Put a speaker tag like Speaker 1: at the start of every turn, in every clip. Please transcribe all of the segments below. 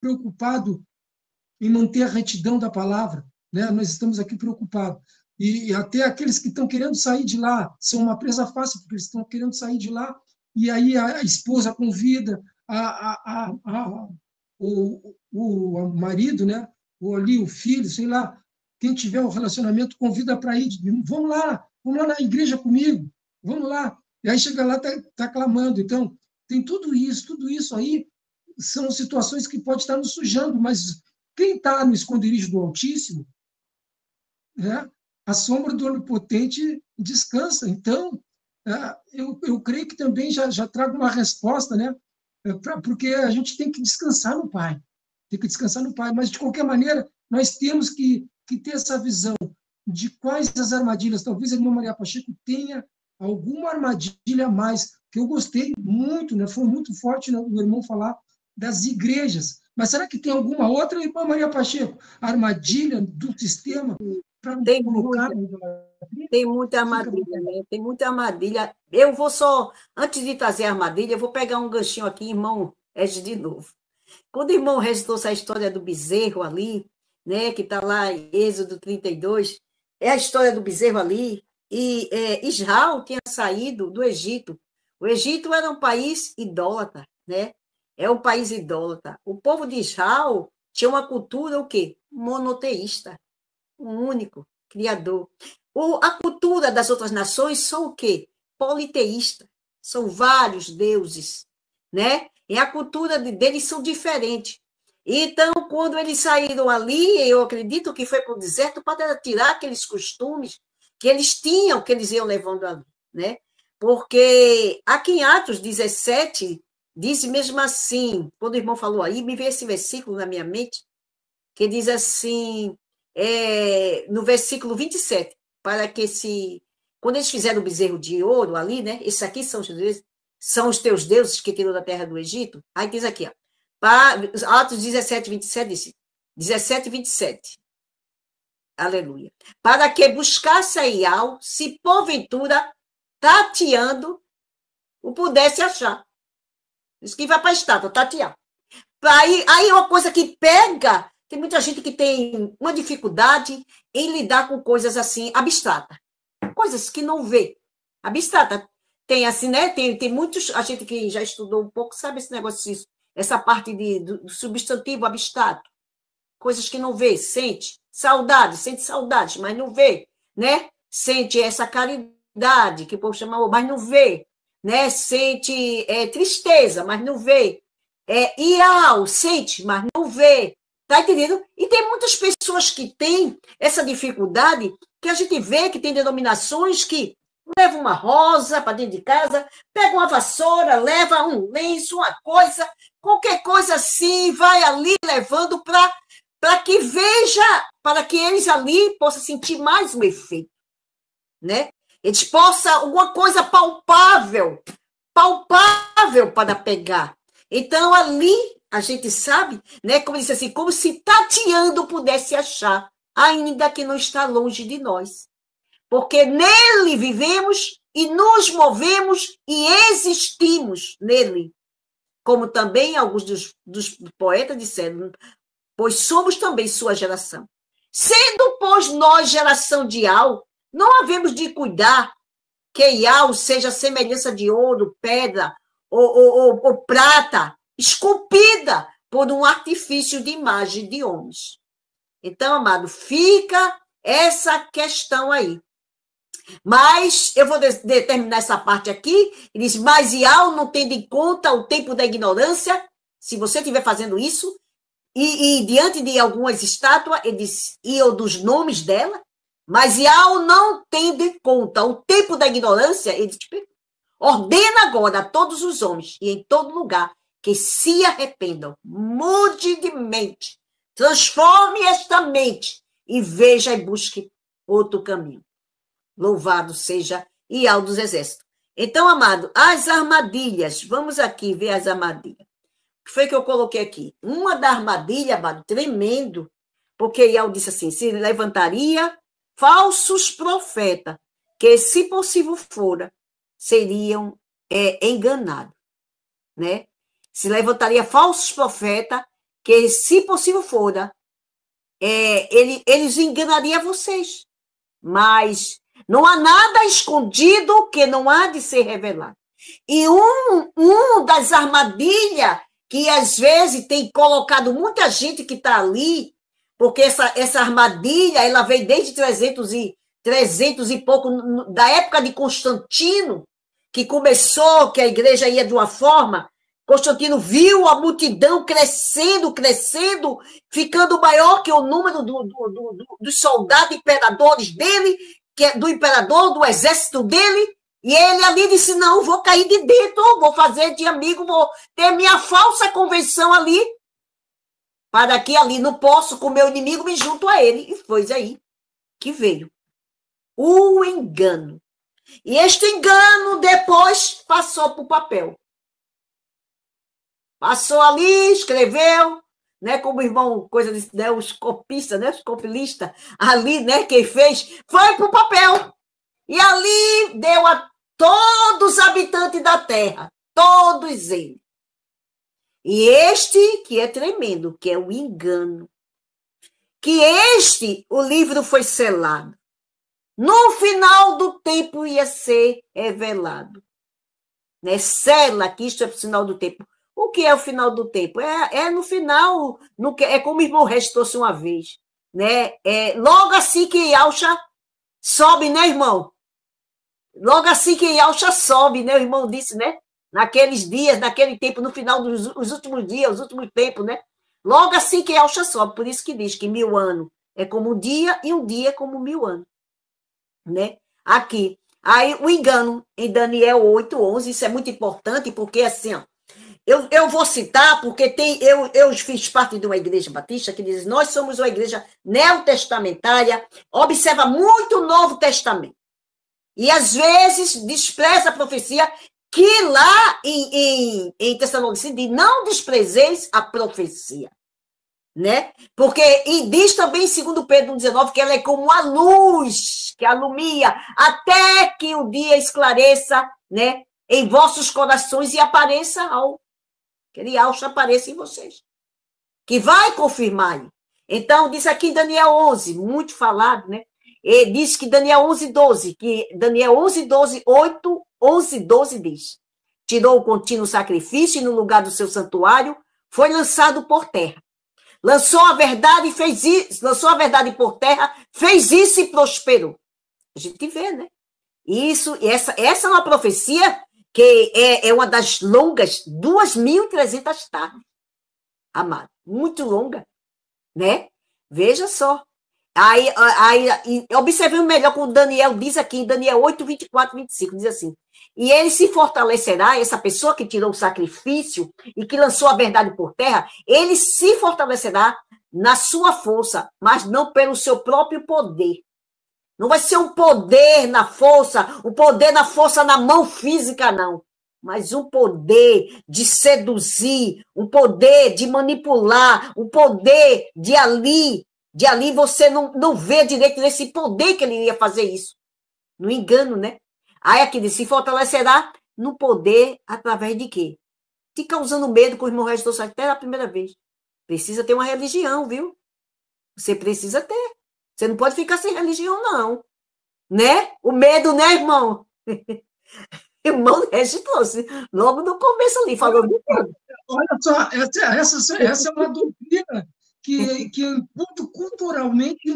Speaker 1: preocupado em manter a retidão da palavra, né? Nós estamos aqui preocupados. E até aqueles que estão querendo sair de lá são uma presa fácil, porque eles estão querendo sair de lá, e aí a esposa convida o marido, né? Ou ali o filho, sei lá, quem tiver um relacionamento, convida para ir. Vamos lá na igreja comigo, vamos lá. E aí chega lá, tá clamando. Então, tem tudo isso aí são situações que pode estar nos sujando, mas quem está no esconderijo do Altíssimo, né, a sombra do Onipotente descansa. Então, eu creio que também já trago uma resposta, né, porque a gente tem que descansar no Pai. Tem que descansar no Pai. Mas, de qualquer maneira, nós temos que ter essa visão de quais as armadilhas. Talvez a irmã Maria Pacheco tenha alguma armadilha a mais, que eu gostei muito, né? Foi muito forte, né, o irmão falar das igrejas. Mas será que tem alguma outra, irmã Maria Pacheco, armadilha do sistema para nos
Speaker 2: Tem
Speaker 1: colocar
Speaker 2: muita,
Speaker 1: na idolatria?
Speaker 2: tem muita
Speaker 1: Fica à
Speaker 2: armadilha,
Speaker 1: vontade.
Speaker 2: né? Tem muita armadilha. Eu vou só, antes de trazer a armadilha, eu vou pegar um ganchinho aqui, irmão Regis, de novo. Quando o irmão Regis trouxe a história do bezerro ali, né, que está lá em Êxodo 32, é a história do bezerro ali, e Israel tinha saído do Egito. O Egito era um país idólatra, né? É um país idólatra. O povo de Israel tinha uma cultura o quê? Monoteísta, um único criador. A cultura das outras nações são o quê? Politeísta. São vários deuses, né? E a cultura deles são diferentes. Então, quando eles saíram ali, eu acredito que foi para o deserto para tirar aqueles costumes que eles tinham, que eles iam levando ali, né? Porque aqui em Atos 17, diz mesmo assim, quando o irmão falou aí, me veio esse versículo na minha mente, que diz assim, no versículo 27, para que quando eles fizeram o bezerro de ouro ali, né? Esses aqui são os teus deuses que tirou da terra do Egito. Aí diz aqui, ó, Atos 17, 27, diz, 17, 27. Aleluia. Para que buscasse a Ial, se porventura, tateando, o pudesse achar. Diz que vai para a estátua, tatear. Aí uma coisa que pega, tem muita gente que tem uma dificuldade em lidar com coisas assim, abstratas. Coisas que não vê. Abstrata. Tem assim, né? Tem muitos, a gente que já estudou um pouco, sabe esse negócio, essa parte do substantivo abstrato. Coisas que não vê, sente saudade, mas não vê, né? Sente essa caridade, que o povo chama, mas não vê, né? Sente tristeza, mas não vê. Ial, sente, mas não vê. Tá entendendo? E tem muitas pessoas que têm essa dificuldade, que a gente vê que tem denominações que leva uma rosa para dentro de casa, pega uma vassoura, leva um lenço, uma coisa, qualquer coisa assim, vai ali levando para que veja, para que eles ali possam sentir mais o efeito, né? Eles possam, alguma coisa palpável para pegar. Então, ali, a gente sabe, né, como disse assim, como se tateando pudesse achar, ainda que não está longe de nós. Porque nele vivemos e nos movemos e existimos nele. Como também alguns dos poetas disseram, pois somos também sua geração. Sendo, pois, nós geração de Ial, não havemos de cuidar que Ial seja semelhança de ouro, pedra ou prata, esculpida por um artifício de imagem de homens. Então, amado, fica essa questão aí. Mas eu vou determinar essa parte aqui. Ele diz, mas Ial não tendo em conta o tempo da ignorância, se você estiver fazendo isso, e diante de algumas estátuas, ele diz, e ou dos nomes dela, mas Ial não tendo em conta o tempo da ignorância, ele diz, ordena agora a todos os homens e em todo lugar que se arrependam, mude de mente, transforme esta mente e veja e busque outro caminho. Louvado seja Ial dos Exércitos. Então, amado, as armadilhas, vamos aqui ver as armadilhas. O que foi que eu coloquei aqui? Uma da armadilha, amado, tremendo, porque Ial disse assim, se levantaria falsos profetas, que, se possível fora, seriam enganados, né? Se levantaria falsos profetas que, se possível fora, eles enganariam vocês. Mas não há nada escondido que não há de ser revelado. E um das armadilhas que, às vezes, tem colocado muita gente que está ali, porque essa armadilha, ela veio desde 300 e pouco, da época de Constantino, que começou, que a igreja ia de uma forma, Constantino viu a multidão crescendo, ficando maior que o número dos soldados imperadores dele, do imperador, do exército dele, e ele ali disse, não, vou cair de dentro, vou fazer de amigo, vou ter minha falsa convenção ali, para que ali não posso, com meu inimigo, me junto a ele. E foi aí que veio o engano. E este engano depois passou para o papel. Passou ali, escreveu, né, como o irmão, coisa de, né, os copistas, né, os copilistas, ali, né, quem fez, foi para o papel. E ali deu a todos os habitantes da terra, todos eles. E este que é tremendo, que é o engano. Que o livro foi selado. No final do tempo ia ser revelado. Né? Sela, que isto é o sinal do tempo. O que é o final do tempo? No final, é como o irmão Regis trouxe uma vez. Né? Logo assim que Yaucha sobe, né, irmão? Logo assim que Yaucha sobe, né? O irmão disse, né? Naqueles dias, naquele tempo, no final dos últimos dias, os últimos tempos, né? Logo assim que Yaucha sobe. Por isso que diz que 1000 anos é como um dia e um dia é como 1000 anos. Né? Aqui. Aí o engano em Daniel 8:11, isso é muito importante, porque assim, ó, eu vou citar, porque eu fiz parte de uma igreja batista que diz, nós somos uma igreja neotestamentária, observa muito o Novo Testamento. E às vezes despreza a profecia, que lá em Tessalonicenses diz, não desprezeis a profecia. Né? Porque, e diz também, segundo Pedro 19, que ela é como a luz que alumia até que o dia esclareça, né, em vossos corações e apareça aquele alça apareça em vocês, que vai confirmar. Então, diz aqui em Daniel 11, muito falado, né? E diz que Daniel 11:12, que Daniel 11:12, 11:12 diz, tirou o contínuo sacrifício e no lugar do seu santuário foi lançado por terra. Lançou a verdade e fez isso, lançou a verdade por terra, fez isso e prosperou. A gente vê, né? Isso, essa é uma profecia que é uma das longas, 2.300 tardes, amado. Muito longa, né? Veja só. Aí observemos melhor como Daniel diz aqui, em Daniel 8, 24, 25, diz assim, e ele se fortalecerá, essa pessoa que tirou o sacrifício e que lançou a verdade por terra, ele se fortalecerá na sua força, mas não pelo seu próprio poder. Não vai ser um poder na força na mão física, não. Mas um poder de seduzir, um poder de manipular, um poder de ali você não vê direito desse poder que ele iria fazer isso. No engano, né? Aí aqui diz, se fortalecerá no poder através de quê? Te causando medo com o irmão Regis trouxe até a primeira vez. Precisa ter uma religião, viu? Você precisa ter. Você não pode ficar sem religião, não. Né? O medo, né, irmão? Irmão Regis trouxe. Logo no começo ali, falou muito.
Speaker 1: Olha só, essa é uma doutrina que culturalmente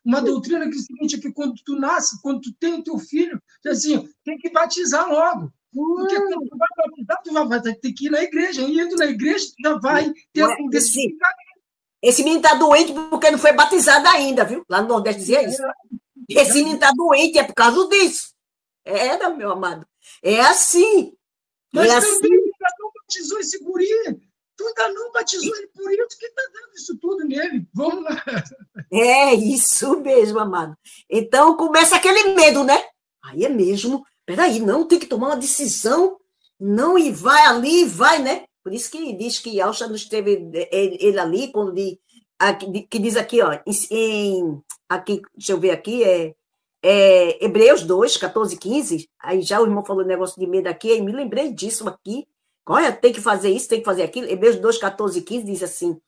Speaker 1: uma doutrina que é o seguinte, é que quando tu nasce, quando tu tem o teu filho, assim, tem que batizar logo. Porque quando tu vai batizar, tu vai ter que ir na igreja. E indo na igreja, tu já vai ter a conversa.
Speaker 2: Esse menino está doente porque não foi batizado ainda, viu? Lá no Nordeste dizia isso. Esse menino está doente, é por causa disso. Meu amado. É assim.
Speaker 1: Mas também ainda não batizou esse guri. Tu ainda não batizou ele, por isso que está dando isso tudo nele. Vamos lá.
Speaker 2: É isso mesmo, amado. Então começa aquele medo, né? Aí é mesmo. Peraí, não, tem que tomar uma decisão. Não, e vai ali, vai, né? Por isso que diz que Yaucha não esteve ele ali, quando que diz aqui, ó, aqui, deixa eu ver aqui, Hebreus 2, 14, 15, aí já o irmão falou negócio de medo aqui, aí me lembrei disso aqui, olha, tem que fazer isso, tem que fazer aquilo, Hebreus 2, 14, 15 diz assim,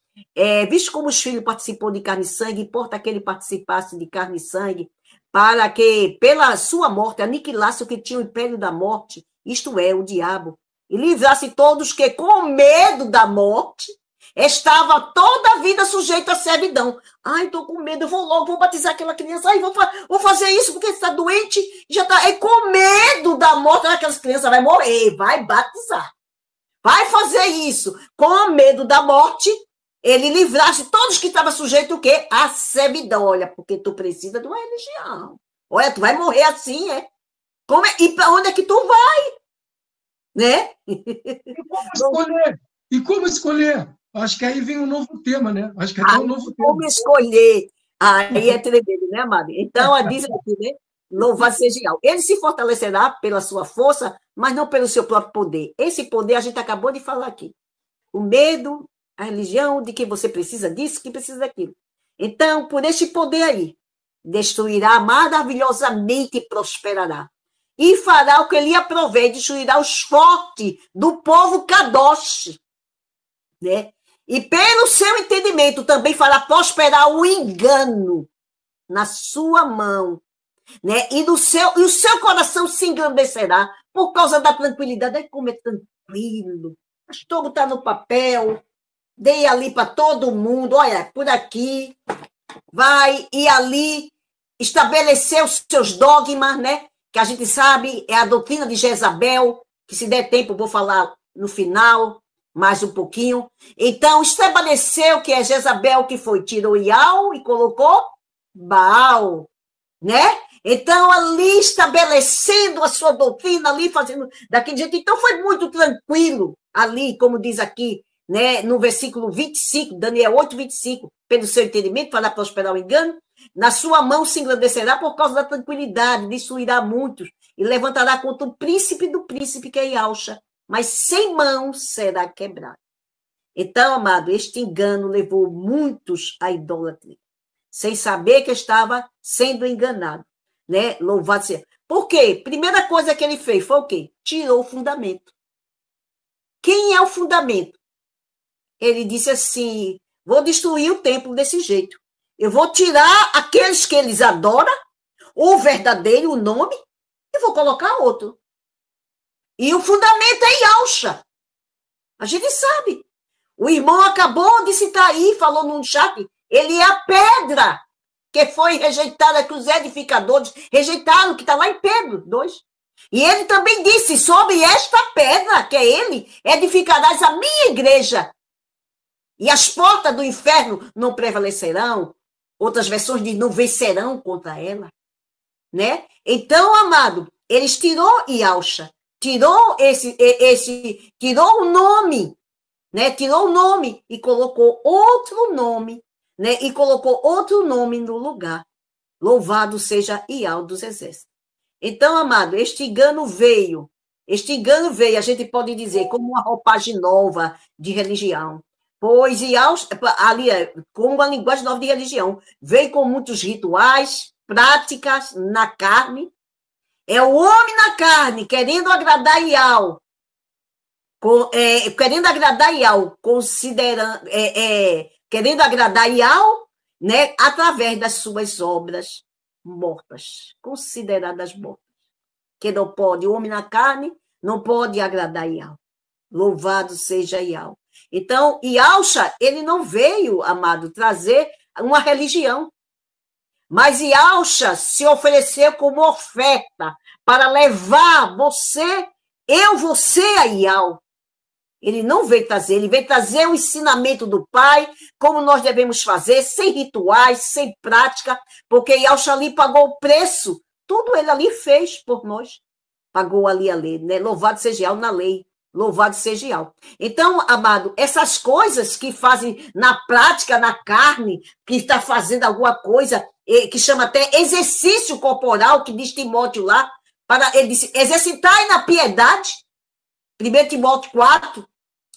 Speaker 2: visto como os filhos participou de carne e sangue, importa que ele participasse de carne e sangue, para que, pela sua morte, aniquilasse o que tinha o império da morte, isto é, o diabo, e livrasse todos que, com medo da morte, estava toda a vida sujeito à servidão. Ai, estou com medo, eu vou logo, vou batizar aquela criança, ai, vou fazer isso porque está doente, já está, com medo da morte, aquelas crianças vai morrer, vai batizar. Vai fazer isso, com medo da morte, ele livrasse todos que estavam sujeitos o quê? À servidão. Olha, porque tu precisa de uma religião. Olha, tu vai morrer assim, é? E para onde é que tu vai? Né?
Speaker 1: E como escolher? E como escolher? Acho que aí vem um novo tema, né? Acho que é um novo tema.
Speaker 2: Como escolher? Aí é tremendo, né, amado? Então, diz aqui, né? Louvado seja Yahweh. Ele se fortalecerá pela sua força, mas não pelo seu próprio poder. Esse poder a gente acabou de falar aqui. O medo, a religião de que você precisa disso, que precisa daquilo. Então, por este poder aí, destruirá maravilhosamente e prosperará. E fará o que lhe aprover, destruirá os fortes do povo Kadosh, né? E pelo seu entendimento também fará prosperar o engano na sua mão, né? E o seu coração se engrandecerá por causa da tranquilidade. Ai, como é tranquilo. Mas todo está no papel. Dei ali para todo mundo. Olha, por aqui. Vai e ali estabelecer os seus dogmas, né? Que a gente sabe é a doutrina de Jezabel, que se der tempo vou falar no final, mais um pouquinho. Então, estabeleceu que é Jezabel que foi, tirou Ial e colocou Baal, né? Então, ali estabelecendo a sua doutrina, ali fazendo daquele jeito. Então, foi muito tranquilo ali, como diz aqui, né, no versículo 25, Daniel 8, 25, pelo seu entendimento, para prosperar o engano, na sua mão se engrandecerá por causa da tranquilidade, destruirá muitos, e levantará contra o príncipe do príncipe, que é Ialcha, mas sem mão será quebrado. Então, amado, este engano levou muitos à idolatria, sem saber que estava sendo enganado, né? Louvado seja. Por quê? Primeira coisa que ele fez foi o quê? Tirou o fundamento. Quem é o fundamento? Ele disse assim, vou destruir o templo desse jeito. Eu vou tirar aqueles que eles adoram, o verdadeiro, o nome, e vou colocar outro. E o fundamento é Yalcha. A gente sabe. O irmão acabou de citar aí, falou num chat, ele é a pedra que foi rejeitada, que os edificadores rejeitaram, que está lá em Pedro 2. E ele também disse, sobre esta pedra, que é ele, edificarás a minha igreja. E as portas do inferno não prevalecerão. Outras versões dizem, não vencerão contra ela. Né? Então, amado, eles tirou Yalcha, tirou tirou o nome, né? Tirou o nome e colocou outro nome, né? E colocou outro nome no lugar. Louvado seja Yahweh dos exércitos. Então, amado, este engano veio, a gente pode dizer, como uma roupagem nova de religião. Pois Yahweh, ali, como uma linguagem nova de religião, veio com muitos rituais, práticas na carne. É o homem na carne, querendo agradar Yahweh, considerando, querendo agradar Yahweh, né, através das suas obras mortas, consideradas mortas. Que não pode, o homem na carne não pode agradar Yahweh. Louvado seja Yahweh. Então, Yalcha, ele não veio, amado, trazer uma religião. Mas Yalcha se ofereceu como oferta para levar você a Yahweh. Ele não veio trazer, ele veio trazer o ensinamento do Pai, como nós devemos fazer, sem rituais, sem prática, porque Yalcha ali pagou o preço. Tudo ele ali fez por nós. Pagou ali a lei, né? Louvado seja Yahweh na lei. Louvado seja Yahweh. Então, amado, essas coisas que fazem na prática, na carne, que está fazendo alguma coisa, que chama até exercício corporal, que diz Timóteo lá, ele disse, exercitai na piedade, 1 Timóteo 4,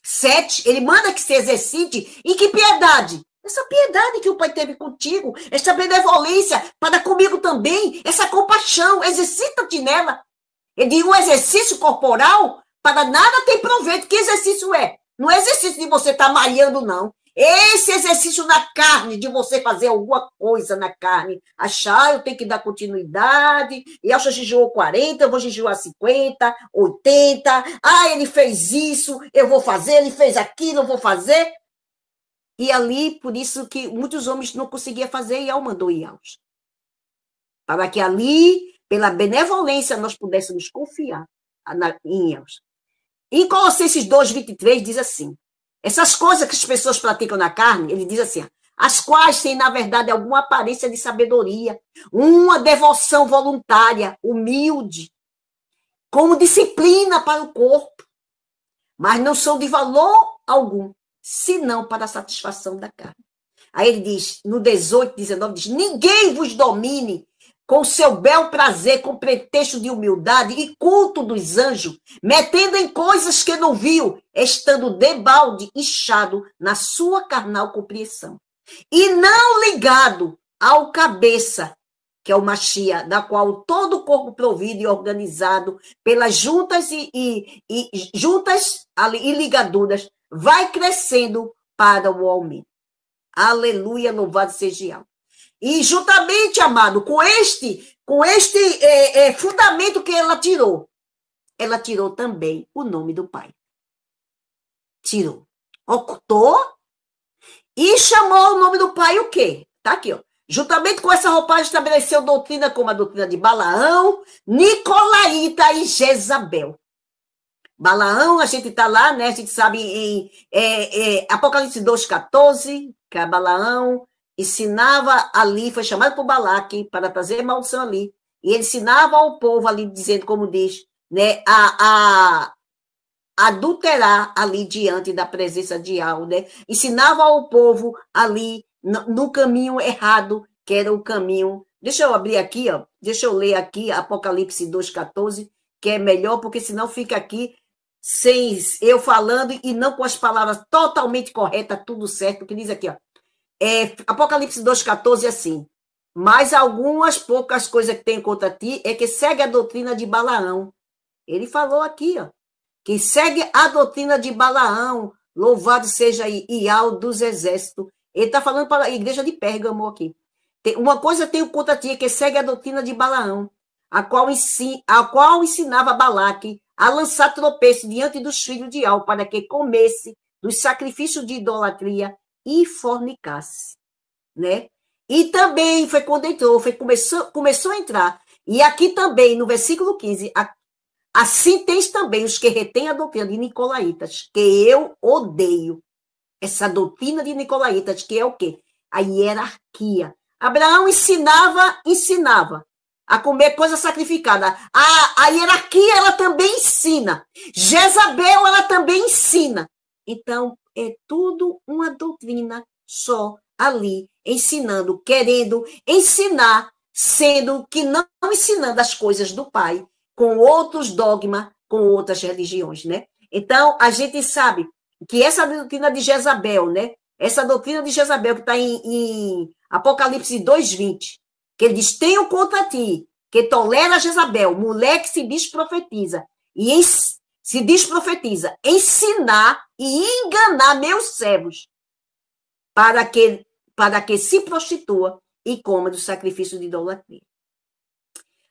Speaker 2: 7, ele manda que se exercite, e que piedade? Essa piedade que o Pai teve contigo, essa benevolência para comigo também, essa compaixão, exercita-te nela. Ele diz, um exercício corporal, para nada tem proveito. Que exercício é? Não é exercício de você estar malhando, não. Esse exercício na carne, de você fazer alguma coisa na carne, achar, eu tenho que dar continuidade, e acho que jejuou 40, eu vou jejuar 50, 80, ele fez isso, eu vou fazer, ele fez aquilo, eu vou fazer. E ali, por isso que muitos homens não conseguiam fazer, e Iau mandou Iaus. Para que ali, pela benevolência, nós pudéssemos confiar em Iaus. Em Colossenses 2:23 diz assim, essas coisas que as pessoas praticam na carne, ele diz assim, as quais têm, na verdade, alguma aparência de sabedoria, uma devoção voluntária, humilde, como disciplina para o corpo, mas não são de valor algum, senão para a satisfação da carne. Aí ele diz, no 18:19, diz, ninguém vos domine com seu bel prazer, com pretexto de humildade e culto dos anjos, metendo em coisas que não viu, estando debalde, inchado na sua carnal compreensão. E não ligado ao cabeça, que é o Machia, da qual todo o corpo provido e organizado pelas juntas juntas e ligaduras, vai crescendo para o aumento. Aleluia, louvado seja Yahweh. E juntamente, amado, com este fundamento que ela tirou também o nome do Pai. Tirou. Ocultou e chamou o nome do Pai o quê? Tá aqui, ó. Juntamente com essa roupagem estabeleceu doutrina como a doutrina de Balaão, Nicolaíta e Jezabel. Balaão, a gente está lá, né? A gente sabe em Apocalipse 2:14, que é Balaão ensinava ali, foi chamado por Balaque para trazer maldição ali, e ele ensinava ao povo ali, dizendo, como diz, né, a adulterar ali diante da presença de Yahweh, né? Ensinava ao povo ali no caminho errado, que era o caminho. Deixa eu abrir aqui, ó. Deixa eu ler aqui Apocalipse 2:14, que é melhor, porque senão fica aqui sem eu falando e não com as palavras totalmente corretas, tudo certo, que diz aqui, ó. Apocalipse 2:14 é assim, mas algumas poucas coisas que tem contra ti é que segue a doutrina de Balaão. Ele falou aqui, ó, que segue a doutrina de Balaão, louvado seja Iau dos exércitos. Ele está falando para a igreja de Pérgamo aqui. Uma coisa tenho contra ti, é que segue a doutrina de Balaão, a qual ensinava Balaque a lançar tropeço diante dos filhos de Iau, para que comesse dos sacrifícios de idolatria e fornicasse, né? E também foi quando entrou, começou a entrar. E aqui também, no versículo 15, assim tens também os que retêm a doutrina de Nicolaitas, que eu odeio. Essa doutrina de Nicolaitas, que é o quê? A hierarquia. Abraão ensinava a comer coisa sacrificada. A hierarquia, ela também ensina. Jezabel, ela também ensina. Então, é tudo uma doutrina só ali, ensinando, querendo ensinar, sendo que não ensinando as coisas do Pai, com outros dogmas, com outras religiões, né? Então, a gente sabe que essa doutrina de Jezabel, né? Essa doutrina de Jezabel que está em Apocalipse 2:20, que ele diz, tenho contra ti, que tolera Jezabel, mulher que se desprofetiza, se desprofetiza, ensinar e enganar meus servos, para que se prostitua e coma do sacrifício de idolatria.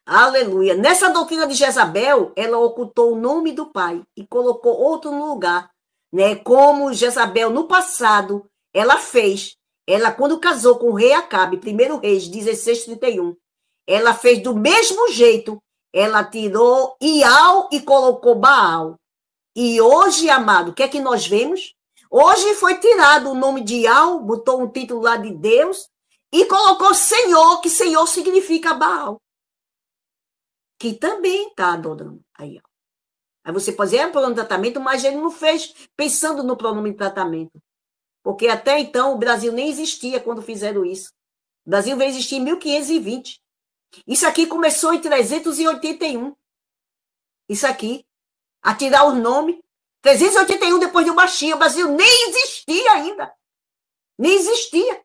Speaker 2: Aleluia. Nessa doutrina de Jezabel, ela ocultou o nome do Pai e colocou outro no lugar, né? Como Jezabel, no passado, ela fez. Ela, quando casou com o rei Acabe, 1 Reis 16:31, ela fez do mesmo jeito. Ela tirou Iau e colocou Baal. E hoje, amado, o que é que nós vemos? Hoje foi tirado o nome de Iau, botou um título lá de Deus e colocou Senhor, que Senhor significa Baal, que também está adorando a Iau. Aí você pode dizer, pronome de tratamento, mas ele não fez pensando no pronome de tratamento. Porque até então o Brasil nem existia quando fizeram isso. O Brasil veio existir em 1520. Isso aqui começou em 381. Isso aqui, a tirar os nomes. 381 depois de Machia, o Brasil nem existia ainda. Nem existia.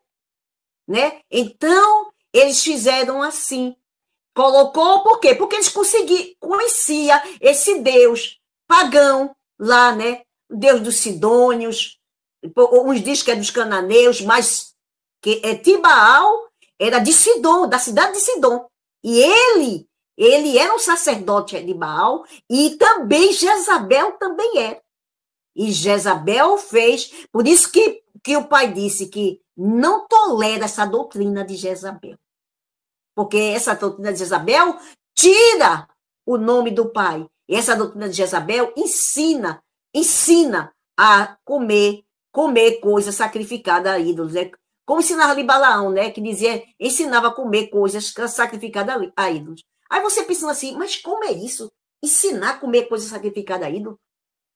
Speaker 2: Né? Então, eles fizeram assim. Colocou por quê? Porque eles conhecia esse Deus pagão lá, né? O Deus dos Sidônios, uns dizem que é dos cananeus, mas que Etibaal era de Sidom, da cidade de Sidom. E ele era um sacerdote de Baal, e também Jezabel também era. E Jezabel fez, por isso que o pai disse que não tolera essa doutrina de Jezabel. Porque essa doutrina de Jezabel tira o nome do pai. E essa doutrina de Jezabel ensina a comer coisas sacrificadas a ídolos. Né? Como ensinava ali Balaão, né? Que dizia, ensinava a comer coisas sacrificadas a ídolos. Aí você pensando assim, mas como é isso? Ensinar a comer coisas sacrificadas a ídolos?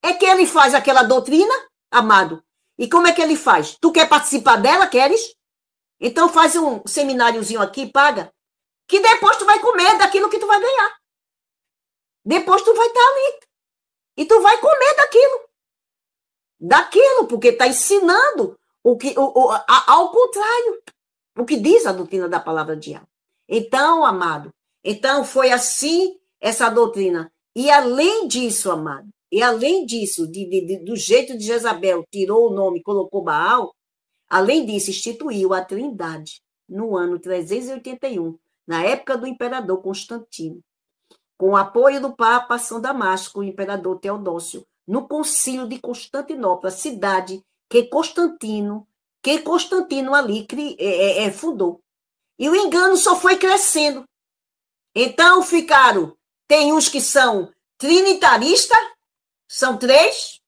Speaker 2: É que ele faz aquela doutrina, amado. E como é que ele faz? Tu quer participar dela, queres? Então faz um semináriozinho aqui, paga, que depois tu vai comer daquilo que tu vai ganhar. Depois tu vai estar ali. E tu vai comer daquilo, porque está ensinando ao contrário, o que diz a doutrina da palavra de Deus. Então, amado, foi assim essa doutrina. E além disso, amado, e além disso, do jeito de Jezabel, tirou o nome, colocou Baal, além disso, instituiu a Trindade no ano 381, na época do imperador Constantino, com o apoio do Papa São Damasco, o imperador Teodósio, no concílio de Constantinopla, cidade que Constantino ali fundou. E o engano só foi crescendo. Então tem uns que são trinitaristas, são 3,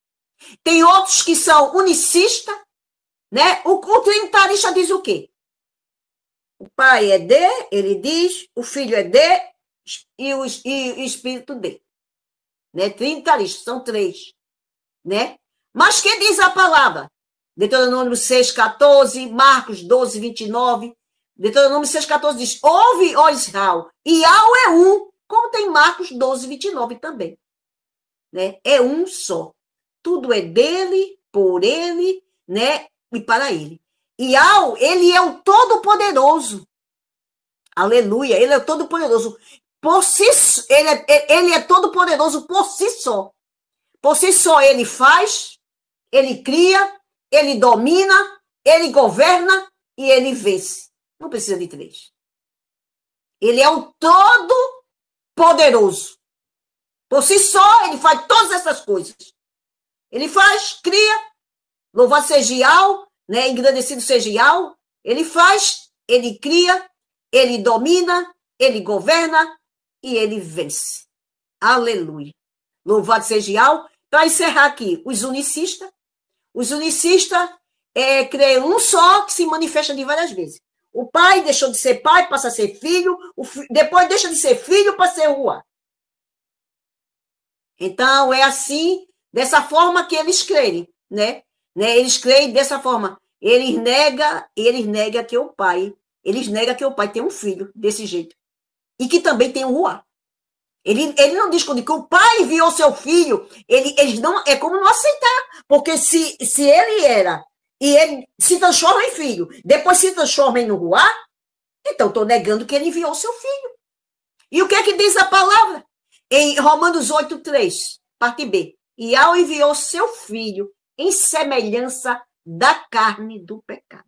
Speaker 2: tem outros que são unicistas, né? O trinitarista diz o quê? O pai é de, ele diz, o filho é de, e o espírito de. Né? Trinitaristas, são 3. Né? Mas que diz a palavra? Deuteronômio 6,14, Marcos 12, 29. Deuteronômio 6,14 diz, ouve, ó Israel, e Yahweh é um, como tem Marcos 12, 29 também. Né? É um só. Tudo é dele, por ele, né? E para ele. E Yahweh, ele é o Todo-Poderoso. Aleluia, ele é o Todo-Poderoso. Ele é todo-poderoso por si só. Por si só ele faz, ele cria, ele domina, ele governa e ele vence. Não precisa de 3. Ele é o todo-poderoso. Por si só ele faz todas essas coisas. Ele faz, cria, louvado seja Yahweh, né? Engrandecido seja Yahweh. Ele faz, ele cria, ele domina, ele governa e ele vence. Aleluia. Louvado seja Yahweh. Para encerrar aqui, os unicistas. Os unicistas creem um só que se manifesta de várias vezes. O pai deixou de ser pai, passa a ser filho, depois deixa de ser filho para ser rua. Então, é assim, dessa forma que eles creem, né? Eles creem dessa forma. Eles negam que o pai tem um filho desse jeito. E que também tem um rua. Ele não diz que o pai enviou seu filho, eles não, é como não aceitar, porque se ele era, e ele se transforma em filho, depois se transforma em Ruá, então estou negando que ele enviou seu filho. E o que é que diz a palavra? Em Romanos 8:3, parte B. E ao enviou seu filho em semelhança da carne do pecado.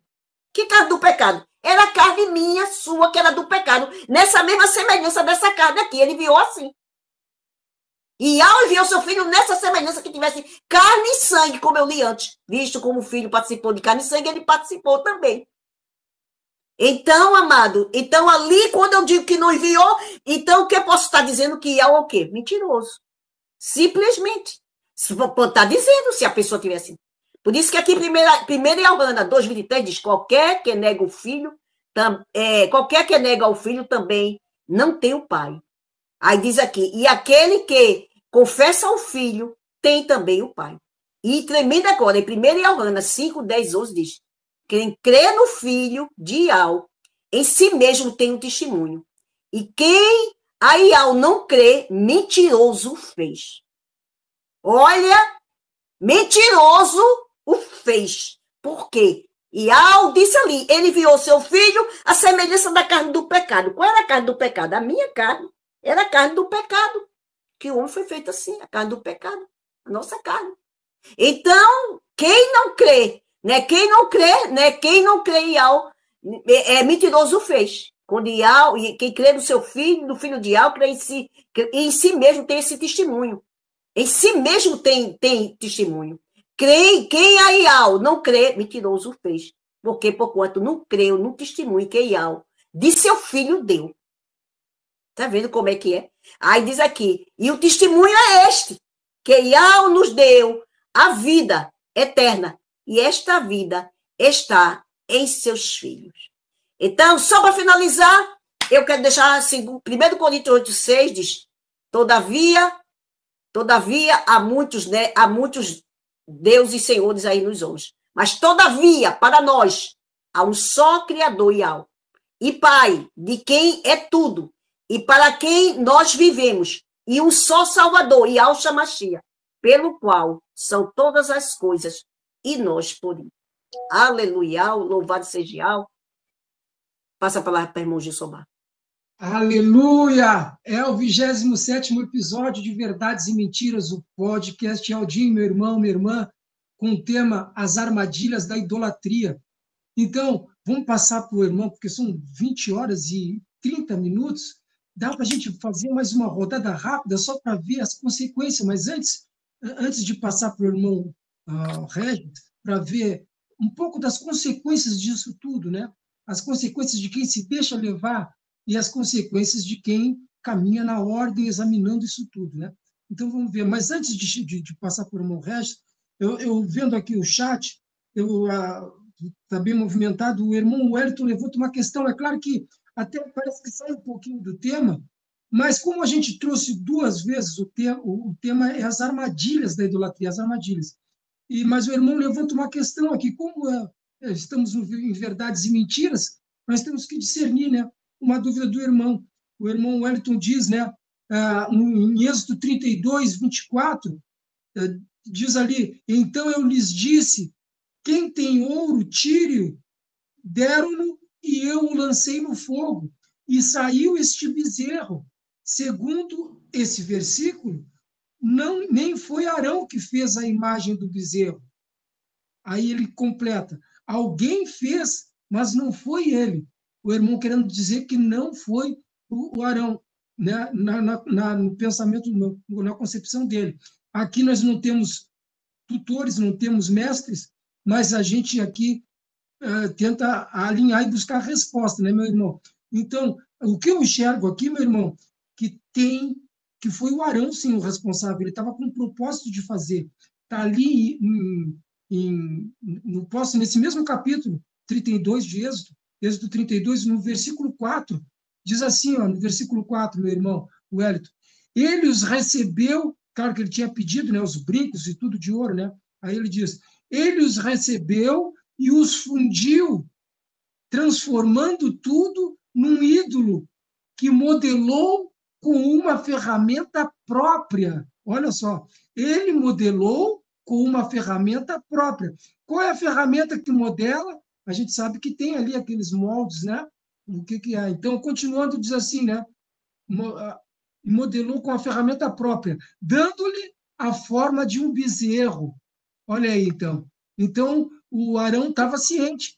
Speaker 2: Que carne do pecado? Era a carne minha, sua, que era do pecado. Nessa mesma semelhança dessa carne aqui, ele enviou assim. E ao enviou seu filho nessa semelhança que tivesse carne e sangue, como eu li antes. Visto como o filho participou de carne e sangue, ele participou também. Então, amado, ali, quando eu digo que não enviou, então o que eu posso estar dizendo que é o quê? Mentiroso. Simplesmente. Pode estar dizendo se a pessoa tivesse. Por isso que aqui, primeira Yohana 2:23 diz, qualquer que nega o filho, qualquer que nega o filho também não tem o pai. Aí diz aqui, e aquele que confessa o filho tem também o pai. E tremendo agora, em 1 Yohana 5:10-11 diz, quem crê no filho de Iau, em si mesmo tem um testemunho. E quem a Iau não crê, mentiroso fez. Olha, mentiroso o fez. Por quê? Iau disse ali, ele enviou seu filho à semelhança da carne do pecado. Qual era a carne do pecado? A minha carne. Era a carne do pecado. Que o homem foi feito assim, a carne do pecado. A nossa carne. Então, quem não crê, né? Quem não crê, né? Quem não crê em Yahweh, mentiroso fez. Quando Yahweh, quem crê no seu filho, no filho de Yahweh, crê em si mesmo tem esse testemunho. Em si mesmo tem testemunho. Quem a Yahweh não crê, mentiroso fez. Porque, porquanto não creu no testemunho que Yahweh de seu filho deu. Tá vendo como é que é? Aí diz aqui, e o testemunho é este, que Yahweh nos deu a vida eterna, e esta vida está em seus filhos. Então, só para finalizar, eu quero deixar assim, 1 Coríntios 8,6 diz, todavia, há muitos, né, há muitos deuses e senhores aí nos homens, mas todavia, para nós, há um só Criador e Pai, de quem é tudo, e para quem nós vivemos, e um só Salvador, Yahshua Mashiach, pelo qual são todas as coisas, e nós por isso. Aleluia, louvado seja Yahweh. Passa a palavra para o irmão Gilsomar.
Speaker 1: Aleluia! É o 27º episódio de Verdades e Mentiras, o podcast Aldinho, meu irmão, minha irmã, com o tema As Armadilhas da Idolatria. Então, vamos passar para o irmão, porque são 20 horas e 30 minutos. Dá para a gente fazer mais uma rodada rápida, só para ver as consequências. Mas antes de passar para o irmão Regis, para ver um pouco das consequências disso tudo, né? As consequências de quem se deixa levar e as consequências de quem caminha na ordem, examinando isso tudo, né? Então, vamos ver. Mas antes de passar para o irmão Regis, eu vendo aqui o chat, está bem movimentado, o irmão Wellington levanta uma questão, é claro que até parece que sai um pouquinho do tema, mas como a gente trouxe 2 vezes o tema é as armadilhas da idolatria, as armadilhas. Mas o irmão levanta uma questão aqui, como estamos em verdades e mentiras, nós temos que discernir, né? Uma dúvida do irmão. O irmão Wellington diz, né, em Êxodo 32, 24, diz ali, então eu lhes disse, quem tem ouro, tire-o, deram-no, e eu o lancei no fogo, e saiu este bezerro. Segundo esse versículo, nem foi Arão que fez a imagem do bezerro. Aí ele completa, alguém fez, mas não foi ele. O irmão querendo dizer que não foi o Arão, né? No pensamento, na concepção dele. Aqui nós não temos tutores, não temos mestres, mas a gente aqui tenta alinhar e buscar a resposta, né, meu irmão? Então, o que eu enxergo aqui, meu irmão, que foi o Arão, sim, o responsável, ele estava com o propósito de fazer. Está ali nesse mesmo capítulo 32 de Êxodo 32, no versículo 4, diz assim, ó, no versículo 4, meu irmão, o Wellington, ele os recebeu, claro que ele tinha pedido, né, os brincos e tudo de ouro, né? Aí ele diz, ele os recebeu e os fundiu, transformando tudo num ídolo que modelou com uma ferramenta própria. Olha só, ele modelou com uma ferramenta própria. Qual é a ferramenta que modela? A gente sabe que tem ali aqueles moldes, né? O que é? Então, continuando, diz assim, né? Modelou com a ferramenta própria, dando-lhe a forma de um bezerro. Olha aí, então. Então, o Arão estava ciente,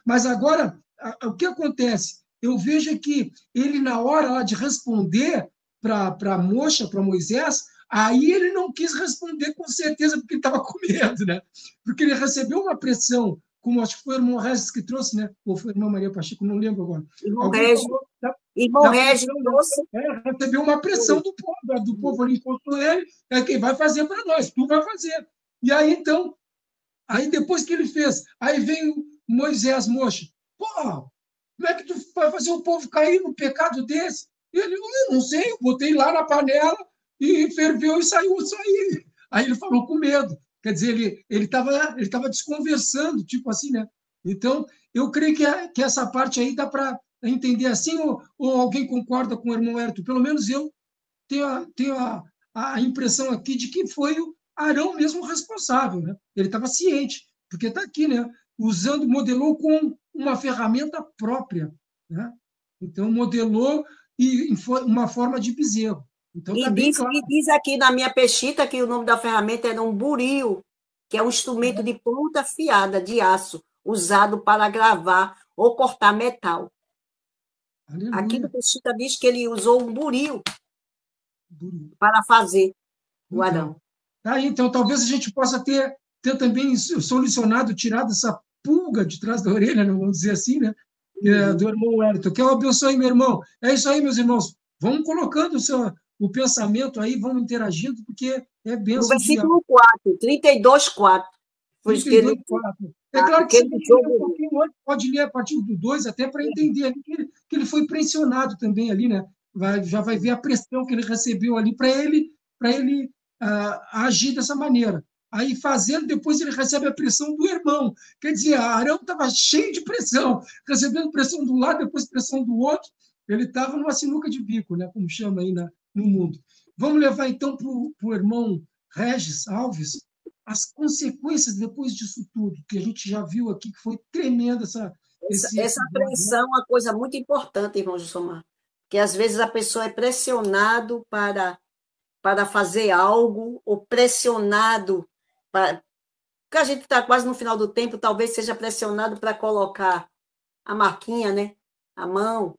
Speaker 1: mas agora, o que acontece? Eu vejo que ele, na hora lá de responder para a moça, para Moisés, aí ele não quis responder com certeza, porque ele estava com medo, né? Porque ele recebeu uma pressão, como acho que foi o irmão Regis que trouxe, né? Ou foi a irmã Maria Pacheco, não lembro agora.
Speaker 2: Irmão Regis trouxe.
Speaker 1: Recebeu uma pressão do povo ali, encontrou ele, quem vai fazer para nós, tu vai fazer. E aí, então, depois que ele fez, aí vem Moisés, mocha, pô, como é que tu vai fazer o povo cair no pecado desse? E ele, eu não sei, eu botei lá na panela e ferveu e saiu. Aí ele falou com medo. Quer dizer, ele estava desconversando, tipo assim, né? Então, eu creio que essa parte aí dá para entender assim, ou alguém concorda com o irmão Hérito? Pelo menos eu tenho a impressão aqui de que foi o Arão mesmo responsável, né? Ele estava ciente, porque está aqui, né? Modelou com uma ferramenta própria, né? Então, modelou uma forma de bezerro. Então está bem
Speaker 2: E
Speaker 1: claro.
Speaker 2: diz aqui na minha pechita que o nome da ferramenta era um buril, que é um instrumento de ponta afiada de aço, usado para gravar ou cortar metal. Aqui no
Speaker 1: Aleluia.
Speaker 2: pechita diz que ele usou um buril
Speaker 1: Duro.
Speaker 2: para fazer o
Speaker 1: Então,
Speaker 2: Arão.
Speaker 1: tá aí, então talvez a gente possa ter também solucionado, tirado essa pulga de trás da orelha, né, vamos dizer assim, né? Do irmão Wellington. Que eu abençoe, meu irmão. É isso aí, meus irmãos. Vamos colocando o pensamento aí, vamos interagindo, porque é
Speaker 2: No
Speaker 1: bênção de
Speaker 2: versículo 4, 32, 4, foi isso que ele,
Speaker 1: 32, 4. É claro que
Speaker 2: que
Speaker 1: você
Speaker 2: ele
Speaker 1: tem que
Speaker 2: usou
Speaker 1: ler
Speaker 2: o
Speaker 1: um
Speaker 2: buril.
Speaker 1: pouquinho antes, pode ler a partir do 2 até para entender ali que ele foi pressionado também ali, né? Já vai ver a pressão que ele recebeu ali para ele agir dessa maneira. Aí, fazendo, depois ele recebe a pressão do irmão. Quer dizer, Arão estava cheio de pressão, recebendo pressão do lado, depois pressão do outro. Ele estava numa sinuca de bico, né? Como chama aí no mundo. Vamos levar então para o irmão Regis Alves as consequências depois disso tudo, que a gente já viu aqui, que foi tremenda esse
Speaker 2: Essa
Speaker 1: episódio, né?
Speaker 2: pressão é uma coisa muito importante, irmão Jussomar, que às vezes a pessoa é pressionado para fazer algo, ou pressionado para... Porque a gente está quase no final do tempo, talvez seja pressionado para colocar a marquinha, né? A mão.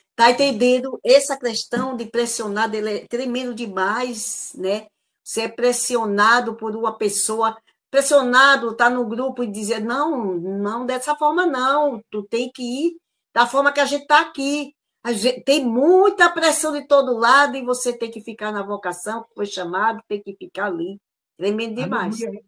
Speaker 2: Está entendendo? Essa questão de pressionado, ele é tremendo demais, né? Você é pressionado por uma pessoa, pressionado, tá no grupo e dizer, não, não dessa forma não, tu tem que ir da forma que a gente está aqui. Tem muita pressão de todo lado e você tem que ficar na vocação, que foi chamado, tem que ficar ali. Tremendo demais.
Speaker 1: Aleluia.